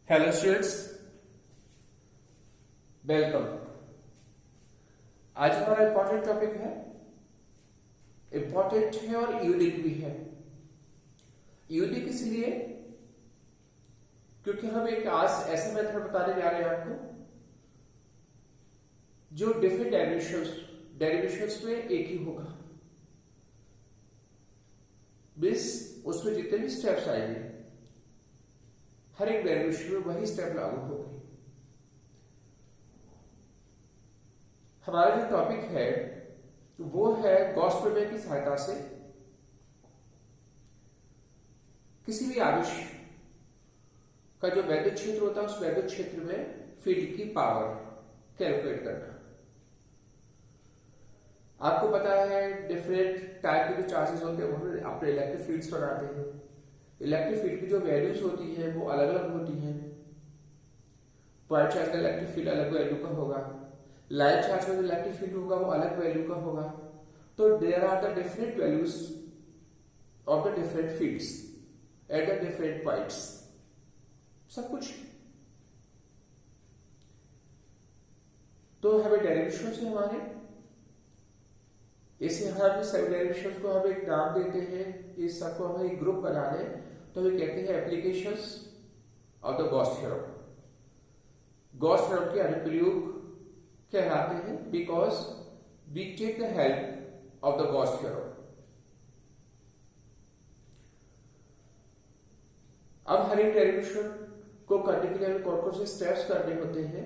Hello students, welcome. आज हमारा important topic है, इंपॉर्टेंट है और यूनिक भी है। यूनिक इसलिए क्योंकि हम एक आज ऐसा मेथड बताने जा रहे हैं आपको जो डिफरेंट डेरिवेशंस में एक ही होगा। मीन्स उसमें जितने भी स्टेप्स आएंगे हर एक डेरिवेशन में वही स्टेप लागू होगी। हमारा जो टॉपिक है वो है गॉस प्रमेय की सहायता से किसी भी आवेश का जो वैद्युत क्षेत्र होता है उस वैद्युत क्षेत्र में फील्ड की पावर कैलकुलेट करना। आपको पता है डिफरेंट टाइप के जो चार्जेस होते हैं वो अपने इलेक्ट्रिक फील्ड्स बनाते हैं। इलेक्ट्रिक फील्ड की जो वैल्यूज होती है वो अलग अलग होती हैं। पॉइंट चार्ज का इलेक्ट्रिक फील्ड अलग वैल्यू का होगा, लाइन चार्ज का जो इलेक्ट्रिक फील्ड होगा वो अलग वैल्यू का होगा। तो there are the different values of the different fields at the different points, सब कुछ। तो हमें डेरिवेशन से हमारे इसे हम सभी डेरिवेशंस को हम एक नाम देते हैं, इस सबको हम एक ग्रुप बना लें तो हम कहते हैं applications of the Gauss theorem. Gauss theorem के अनुप्रयोग कहलाते हैं because we take the help of the Gauss theorem. अब हर एक डेरिवेशन को करने के लिए हमें कौन कौन से स्टेप्स करने होते हैं,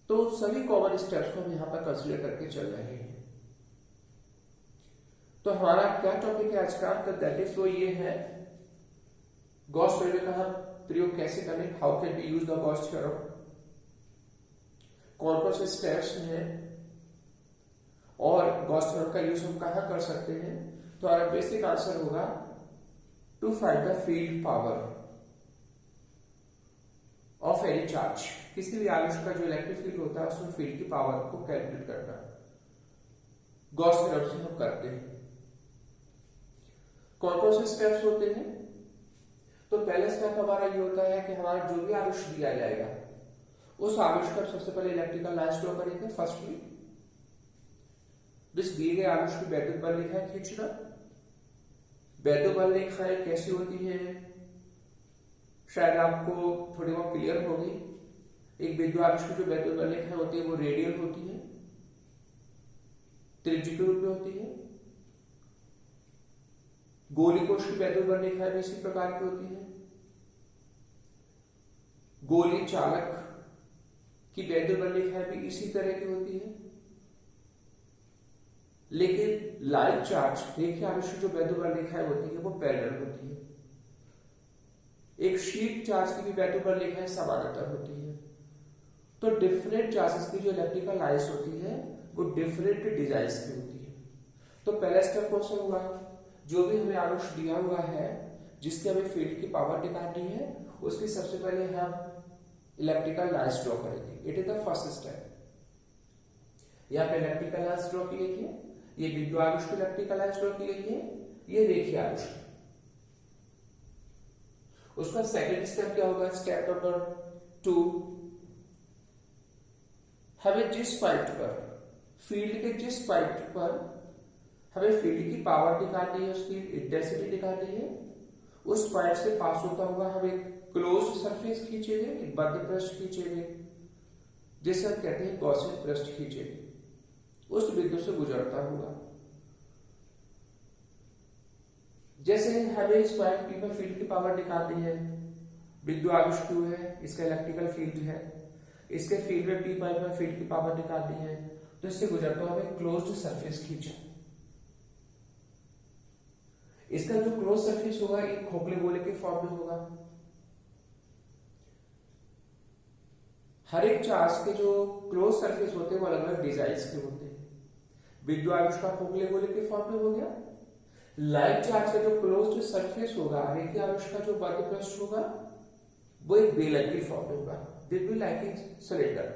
तो सभी कॉमन स्टेप्स को हम यहां पर कंसीडर करके चल रहे हैं। तो हमारा क्या टॉपिक है आज का, तो दैट इज वो ये है गॉस प्रमेय का हम प्रयोग कैसे करें, how can we use the Gauss theorem, कौन कौन से स्टेप्स हैं और गॉस थ्योरम का यूज हम कहां कर सकते हैं। तो हमारा बेसिक आंसर होगा to find the field power of any charge. किसी भी आवेश का जो इलेक्ट्रिक फील्ड होता है उसमें फील्ड की पावर को कैलकुलेट करना गॉस थ्योरम से हम करते हैं। कौन कौन से स्टेप्स होते हैं, तो पहला स्टेप हमारा ये होता है कि हमारा जो भी आवेश दिया जाएगा उस आवेश का सबसे पहले इलेक्ट्रिकल लाइन ड्रॉ करेंगे। फर्स्टली जिस दिए गए आवेश की वैद्युत बल रेखाएं खींचना। वैद्युत बल रेखाएं कैसी होती है शायद आपको थोड़ी बहुत क्लियर होगी। एक विद्युत आवेश की जो वैद्युत बल रेखाएं होती है वो रेडियल होती है, त्रिज्यीय के रूप में होती है। गोली कोश की वैद्युत बल रेखाएं भी इसी प्रकार की होती है। गोली चालक की वैद्युत बल रेखाएं भी इसी तरह की होती है। लेकिन लाइन चार्ज रेखीय आवेश की जो वैद्युत बल रेखाएं होती है वो पैरेलल होती है। एक शीट चार्ज की भी वैद्युत बल रेखाएं समानांतर होती है। तो डिफरेंट चार्जेस की जो इलेक्ट्रिकल लाइन्स होती है वो डिफरेंट डिजाइन की होती है। तो पहला स्टेप कौन सा हुआ, जो भी हमें आवेश दिया हुआ है जिसके हमें फील्ड की पावर निकालनी है उसकी सबसे पहले हम इलेक्ट्रिकल लाइन्स ड्रॉ करेंगे। It is the first step. यहाँ पे इलेक्ट्रिकल लाइन्स ड्रॉ की गई है, ये विद्युत आवेश की इलेक्ट्रिकल लाइन्स ड्रॉ की गई है, ये रेखीय आवेश। उसका सेकंड स्टेप क्या होगा, स्टेप नंबर 2, हमें जिस पॉइंट पर फील्ड के जिस पॉइंट पर हमें फील्ड की पावर निकालनी है, उसकी इंटेंसिटी निकालनी है, उस पॉइंट से पास होता हुआ हम एक क्लोज सरफेस खींचेंगे, एक बंद पृष्ठ खींचेंगे जिसे हम कहते हैं गॉसियन पृष्ठ खींचेंगे उस बिंदु से गुजरता हुआ। जैसे हमें इस पॉइंट पी पर फील्ड की पावर निकालनी है, बिंदु आवेश Q है, इसका इलेक्ट्रिकल फील्ड है, इसके फील्ड में पी पॉइंट पर फील्ड की पावर निकालनी है, तो इससे गुजरता हुआ हमें क्लोज्ड सरफेस खींचा। इसका जो क्लोज सरफेस होगा एक खोखले गोले के फॉर्म में होगा। हर एक चार्ज के जो क्लोज सरफेस होते हैं वो अलग अलग डिजाइन के होते हैं। विद्युत आवेश का खोखले गोले के फॉर्म में हो गया। लाइन चार्ज का जो क्लोज्ड सरफेस होगा, रेखीय आवेश का जो बंद पृष्ठ होगा वो एक बेलन की फॉर्म में होगा, it'd be like a cylinder.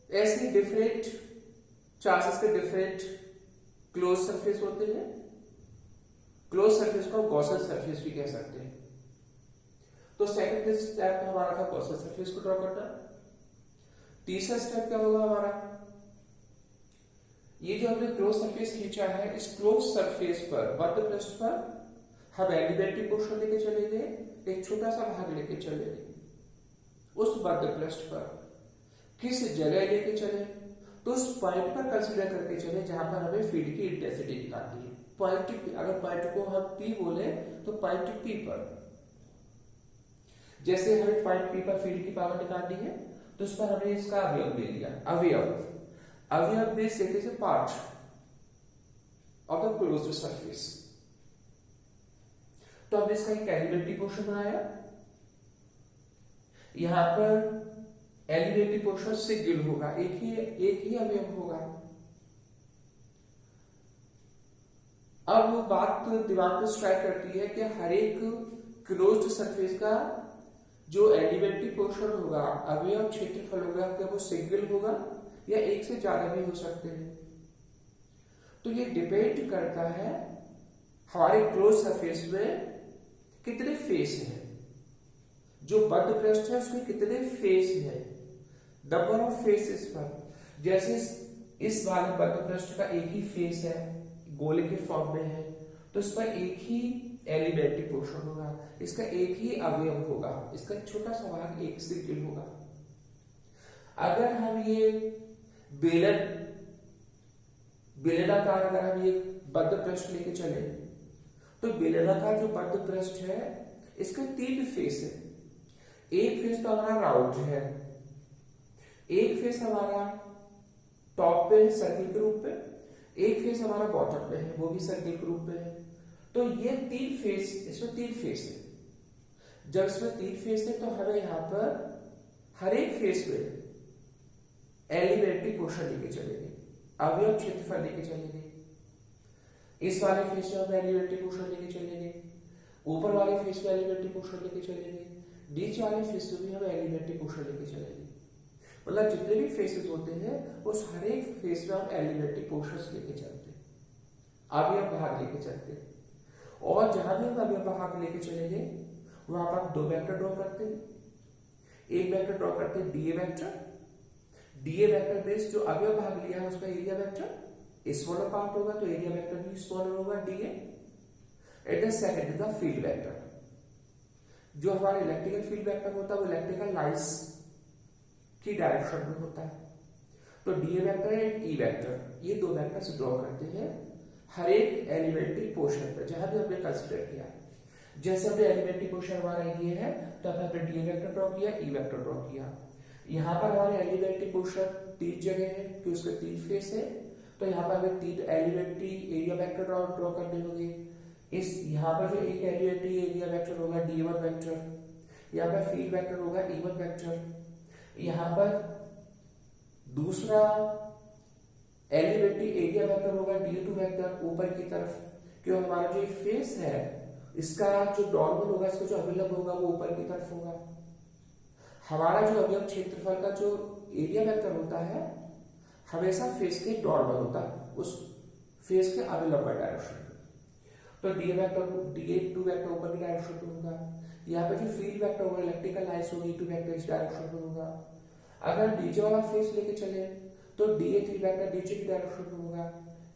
ऐसे डिफरेंट चार्जेस के डिफरेंट क्लोज सरफेस होते हैं। क्लोज सरफेस को गॉसियन सरफेस भी कह सकते हैं। तो सेकंड स्टेप हमारा था गॉसियन सरफेस को ड्रॉ करना। तीसरा स्टेप क्या होगा हमारा, ये जो हमने क्लोज सरफेस खींचा है, इस क्लोज सरफेस पर मध्य पृष्ठ पर हम एलिमेंट्री पोर्शन लेके चलेंगे, एक छोटा सा भाग लेके चलेंगे। उस मध्य पृष्ठ पर किस जगह लेके चले, तो उस पॉइंट पर कंसीडर करके चले जहां पर हमें फील्ड की इंटेंसिटी निकालनी है। पॉइंट, अगर पॉइंट को हम P बोले तो पॉइंट P पर, जैसे हमें पॉइंट P पर फील्ड की पावर निकालनी है, तो उस पर हमने इसका अवयव ले लिया। अवयव means it is a part of the closed surface. तो हमने इसका एक एलिमेंट्री पोर्शन बनाया। यहां पर एलिमेंट्री पोर्शन सिंगल होगा, एक ही अवयव होगा। अब वो बात दिमाग में स्ट्राइक करती है कि हर एक क्लोज्ड सरफेस का जो एलिमेंट्री पोर्शन होगा, अवयव क्षेत्रफल होगा, क्या वो सिंगल होगा या एक से ज्यादा भी हो सकते हैं। तो ये डिपेंड करता है हमारे क्लोज सरफेस में कितने फेस हैं, जो मध्य पृष्ठ है उसमें कितने फेस है, नंबर ऑफ फेसेस पर। जैसे इस वाले मध्य पृष्ठ का एक ही फेस है, गोले के फॉर्म में है, तो इस पर एक ही एलिमेंट्री पोर्शन होगा, इसका एक ही अवयव होगा, इसका छोटा सा भाग एक सिंगल होगा। अगर हम ये बेलनाकार अगर हम ये मध्य पृष्ठ लेके चले, तो बेलनाकार जो मध्य पृष्ठ है इसके 3 फेस है। एक फेस तो हमारा राउंड है, एक फेस हमारा टॉप पे है सर्किल के रूप में, एक फेस हमारा बॉटम पे है वो भी सर्किल के रूप में है। तो ये 3 फेस, इसमें 3 फेस है। जब इसमें 3 फेस है तो हमें यहां पर हर एक फेस में एलिमेंट्री पोर्शन लेके चलेंगे, अवयव क्षेत्रफल लेके चलेंगे। इस वाले फेस में हम एलिमेंट्री पोर्शन लेके चलेंगे, ऊपर वाले फेस में एलिमेंट्री पोर्शन लेके चलेंगे, नीचे वाले फेस में भी हम एलिमेंट्री पोर्शन लेके चलेंगे। मतलब जितने भी फेसेस होते हैं उस हर एक फेस में हम एलिमेंट्री पोर्शंस लेके चलते हैं, अवयव भाग लेके चलते हैं। और जहां भी हम अवयव भाग लेके चलेंगे वहां पर हम 2 वेक्टर ड्रॉ करते हैं। एक वेक्टर ड्रॉ करते हैं DA vector. DA vector base जो अवयव भाग लिया है उसका एरिया वेक्टर स्मॉलर पार्ट होगा, तो एरिया वेक्टर भी स्मॉलर होगा DA. At the second is the field vector. जो हमारा इलेक्ट्रिकल फील्ड वेक्टर होता है वो इलेक्ट्रिकल लाइंस की डायरेक्शन में होता है। तो D vector and E vector, ये 2 वेक्टर्स ड्रॉ करते हैं हर एक एलिमेंट्री पोर्शन पर जहां भी हमने कंसीडर किया। जैसे हमने एलिमेंट्री पोर्शन हमारा ये है तो हमने डी वेक्टर ड्रॉ किया, ई वेक्टर ड्रॉ किया। यहाँ पर हमारे एलिमेंट्री पोर्शन 3 जगह है कि उसके 3 फेस है, तो यहाँ पर हमें 3 एलिमेंट्री एरिया वेक्टर ड्रॉ करने होंगे। इस यहाँ पर जो एक एलिमेंट्री एरिया वेक्टर होगा D1 वेक्टर, यहाँ पर फील्ड वेक्टर होगा E1 वेक्टर, यहाँ पर दूसरा एलिमेंट्री एरिया वेक्टर होगा D2 वेक्टर ऊपर की तरफ, क्योंकि हमारा जो फेस है इसका जो नॉर्मल होगा, इसका जो अभिलंब होगा वो ऊपर की तरफ होगा। हमारा जो अवयव क्षेत्रफल का जो एरिया वेक्टर होता है हमेशा फेस के नॉर्मल होता है, उस फेस के अभिलंब डायरेक्शन में। तो D2 वेक्टर ऊपर की डायरेक्शन में होगा। यहाँ पे जो फील्ड वेक्टर होगा इलेक्ट्रिकल लाइंस होगी E2 वेक्टर इस डायरेक्शन में होगा। अगर नीचे वाला फेस लेके चले तो DA3 वेक्टर नीचे की डायरेक्शन में होगा,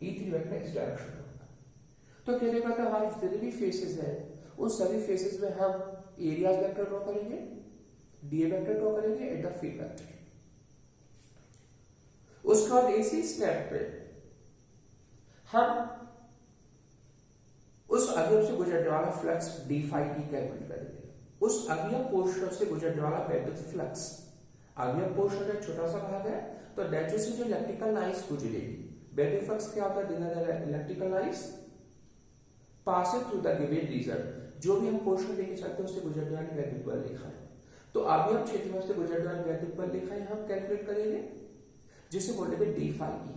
E3 वेक्टर इस डायरेक्शन में होगा। तो कहने का मतलब हमारे जितने भी फेसेस है उन सभी फेसेस में हम एरियाज वेक्टर ड्रॉ करेंगे, DA वेक्टर ड्रॉ करेंगे एट द फील्ड वेक्टर। उसके बाद इसी स्टेप पे हम उस अवयव से गुजरने वाला flux d phi e calculate करेंगे। उस अवयव पोर्शन से गुजरने वाला विद्युत फ्लक्स, अवयव पोर्शन एक छोटा सा भाग है तो नेचुरल से जो इलेक्ट्रिकल लाइंस गुजरेगी, विद्युत फ्लक्स क्या होता है, electrical lines passing through the given region. जो भी हम पोर्शन लेके चलते हैं उससे गुजरने वाली विद्युत बल रेखा है, तो अवयव क्षेत्र से गुजरने वाली विद्युत बल रेखा हम कैलकुलेट करेंगे, जिसे बोलेंगे d phi e।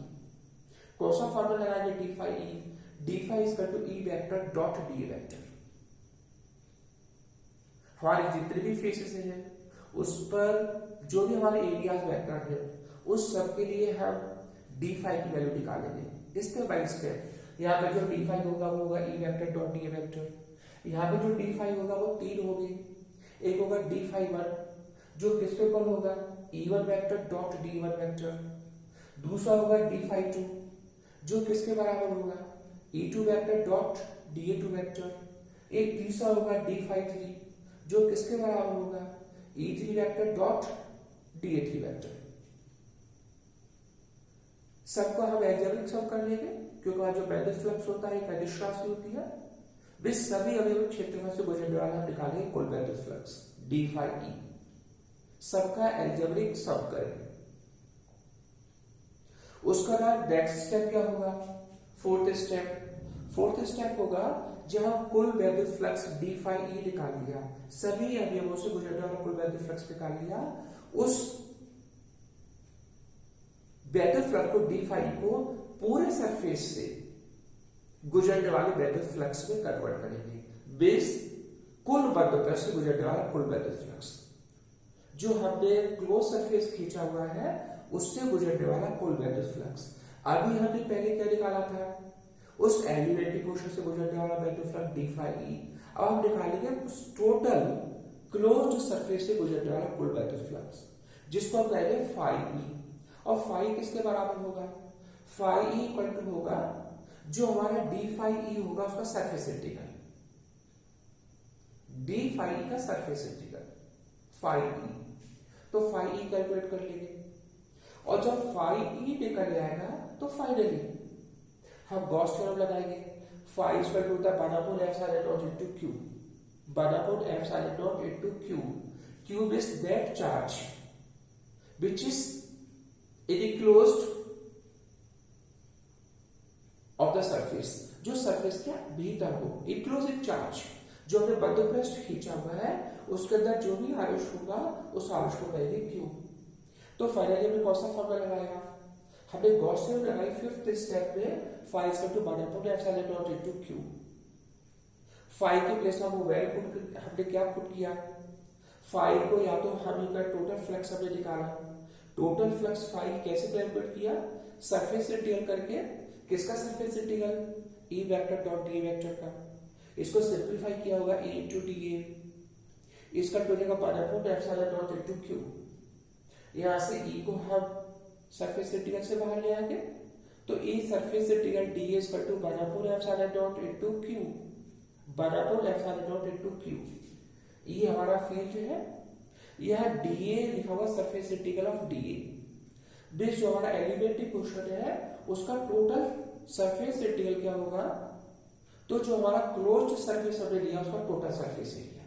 कौन सा फॉर्मूला लगाएंगे d phi e? d phi is equal to e vector dot d vector। हमारे जितने भी फेसेस हैं उस पर जो भी हमारे एरियाज वेक्टर है उस सब के लिए हम d phi की वैल्यू निकालेंगे स्टेप बाय स्टेप। यहाँ पे जो d5 होगा वो होगा e vector dot D vector, यहाँ पे जो d5 होगा वो 3 हो गए, एक होगा d5 जो किस पे कॉल होगा e1 vector dot d1 vector, दूसरा होगा d5 जो किसके बराबर होगा e2 vector dot da2 vector, एक तीसरा होगा d5 जो किसके बराबर होगा e3 vector dot da3 vector. सबको हम एल्जेब्रिक सम कर लेंगे क्योंकि वहां जो वैद्युत फ्लक्स होता है एक अदिश राशि होती है। वे सभी अवयव क्षेत्रफल से गुजरने वाला हम निकालेंगे कुल वैद्युत फ्लक्स d5e, सबका एल्जेब्रिक सम करेंगे। उसका बाद नेक्स्ट स्टेप क्या होगा, फोर्थ स्टेप होगा जब हम कुल वैद्युत फ्लक्स d5e निकाल लिया, सभी अवयवों से गुजरने वाला कुल वैद्युत फ्लक्स निकाल लिया, उस वैद्युत फ्लक्स को d5e को पूरे सरफेस से गुजरने वाले वैद्युत फ्लक्स में कन्वर्ट करेंगे। बेस कुल बद्ध से गुजरने वाला कुल वैद्युत फ्लक्स जो हमने क्लोज सरफेस खींचा हुआ है उससे गुजरने वाला कुल वैद्युत फ्लक्स। अभी हमने पहले क्या निकाला था, उस एलिमेंट्री पोर्शन से गुजरने वाला वैद्युत फ्लक्स d5e। अब हम निकालेंगे उस टोटल क्लोज्ड सरफेस से गुजरने वाला कुल वैद्युत फ्लक्स जिसको हम कहेंगे phi e, और phi किसके बराबर होगा, phi e इक्वल टू होगा जो हमारा d5e होगा उसका सरफेस इंटीग्रल, d5e का सरफेस इंटीग्रल phi e, तो phi e कैलकुलेट कर लेंगे और जब phi e निकल जाएगा तो फाइनली हम गॉस थ्योरम लगाएंगे। phi इक्वल टू होता है 1/4 epsilon naught into q, 1/4 epsilon naught into q, q is that charge which is enclosed of the surface, जो सरफेस के भीतर हो, enclosed चार्ज जो हमने बद्ध पृष्ठ खींचा हुआ है उसके अंदर जो भी आवेश होगा उस आवेश को कहेंगे q। तो फाइनली हमने कौन सा फॉर्मूला लगाया, हमने गॉस थ्योरम लगाई फिफ्थ स्टेप में phi equal to 1/4 epsilon naught into q। phi के प्लेस में हमने क्या पुट किया, phi को या तो हम इनका टोटल फ्लक्स हमने निकाला, टोटल फ्लक्स phi कैसे कैलकुलेट किया, सरफेस इंटीग्रल करके, किसका surface integral e vector dot d vector का, इसको सिंपलीफाई किया होगा e इनटू da, इसका हो जाएगा 1/4 एप्सिलॉन नॉट इनटू q। यहां से e को हम सरफेस इंटीग्रल से बाहर ले आएंगे तो e surface integral d equal to 1/4 epsilon naught into q, 1/4 epsilon naught into q। ये हमारा फील्ड है, यह dA लिखा हुआ surface integral of dA, base जो हमारा एलिमेंट्री पोर्शन है उसका टोटल सरफेस इंटीग्रल क्या होगा, तो जो हमारा क्लोज्ड सरफेस हमने लिया उसका टोटल सरफेस एरिया,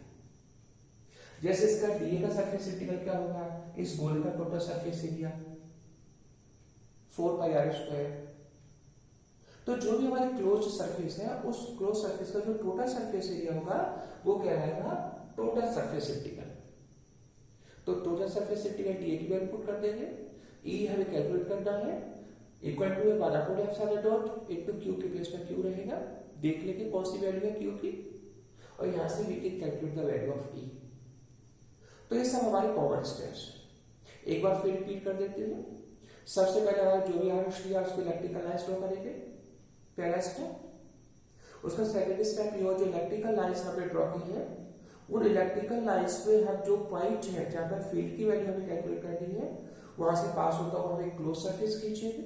जैसे इसका dA का सरफेस इंटीग्रल क्या होगा, इस गोले का टोटल सरफेस एरिया 4 पाई r स्क्वायर। तो जो भी हमारी क्लोज्ड सरफेस है उस क्लोज सरफेस का जो टोटल सरफेस एरिया होगा वो कहलाएगा टोटल सरफेस इंटीग्रल। तो टोटल सरफेस इंटीग्रल dA की वैल्यू पुट कर देंगे, e हमें कैलकुलेट करना है, equal to 1/4 epsilon naught into q के प्लेस में q रहेगा, देख लेंगे कौन सी वैल्यू है q की, और यहां से we can calculate the value of e। तो ये सब हमारे कॉमन स्टेप्स, एक बार फिर रिपीट कर देते हैं। सबसे पहले हमारा जो भी आवेश लिया उसको इलेक्ट्रिकल लाइन्स ड्रॉ करेंगे, पहला स्टेप। उसका सेकंड स्टेप ये हो जो इलेक्ट्रिकल लाइन्स हमने ड्रॉ की है उन इलेक्ट्रिकल लाइन्स में हम जो पॉइंट है जहां पर फील्ड की वैल्यू हमें कैलकुलेट करनी है वहां से पास होता हुआ हम एक क्लोज सरफेस खींचेंगे।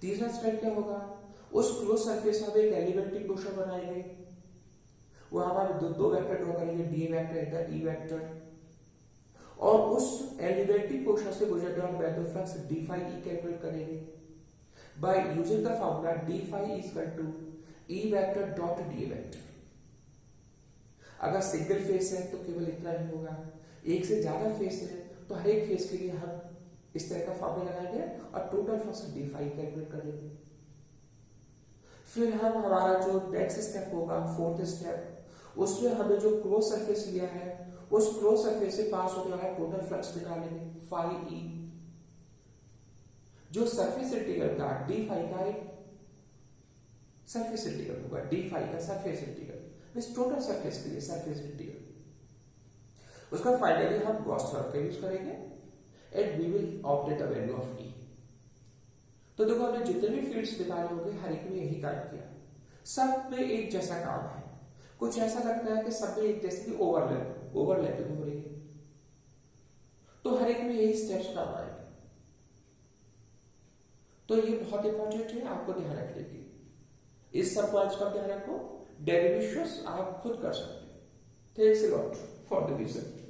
तीसरा स्टेप क्या होगा, उस क्लोज सरफेस में एक एलिमेंट्री पोर्शन बनाएंगे, वहां हम दो वेक्टर ड्रॉ करेंगे, डी वेक्टर ई वेक्टर, और उस एलिमेंट्री पोर्शन से गुजरने वाला वैद्युत फ्लक्स d5e कैलकुलेट करेंगे by using the formula d5 equal to e vector dot d vector. अगर सिंगल फेस है तो केवल इतना ही होगा, एक से ज्यादा फेस है तो हर एक फेस के लिए हम इस तरह का फॉर्मूला लगाएंगे और टोटल फ्लक्स d5 कैलकुलेट करेंगे। फिर हम हमारा जो नेक्स्ट स्टेप होगा फोर्थ स्टेप, उसमें हमें जो क्लोज सरफेस लिया है उस क्लोज सरफेस से पास होने वाला टोटल फ्लक्स निकालेंगे phi e, जो सरफेस इंटीग्रल का d5 का एक सरफेस इंटीग्रल होगा, d5 का सरफेस इंटीग्रल इस टोटल सरफेस के लिए सरफेस इंटीग्रल। उसका फाइनली हम गॉस थ्योरम का यूज करेंगे and we will obtain the value of e। तो देखो हमने जितने भी फील्ड्स निकाले होंगे हर एक में यही काम किया, सब में एक जैसा काम है। कुछ ऐसा लगता है कि सब में एक जैसे कि ओवरलैपिंग हो रही है, तो हर एक में यही स्टेप्स काम आएंगे। तो ये बहुत इंपॉर्टेंट है, आपको ध्यान रखने की। इस सब पॉइंट्स का ध्यान रखो। डेरिवेशंस आप खुद कर सकते हो। Thanks a lot for the vision.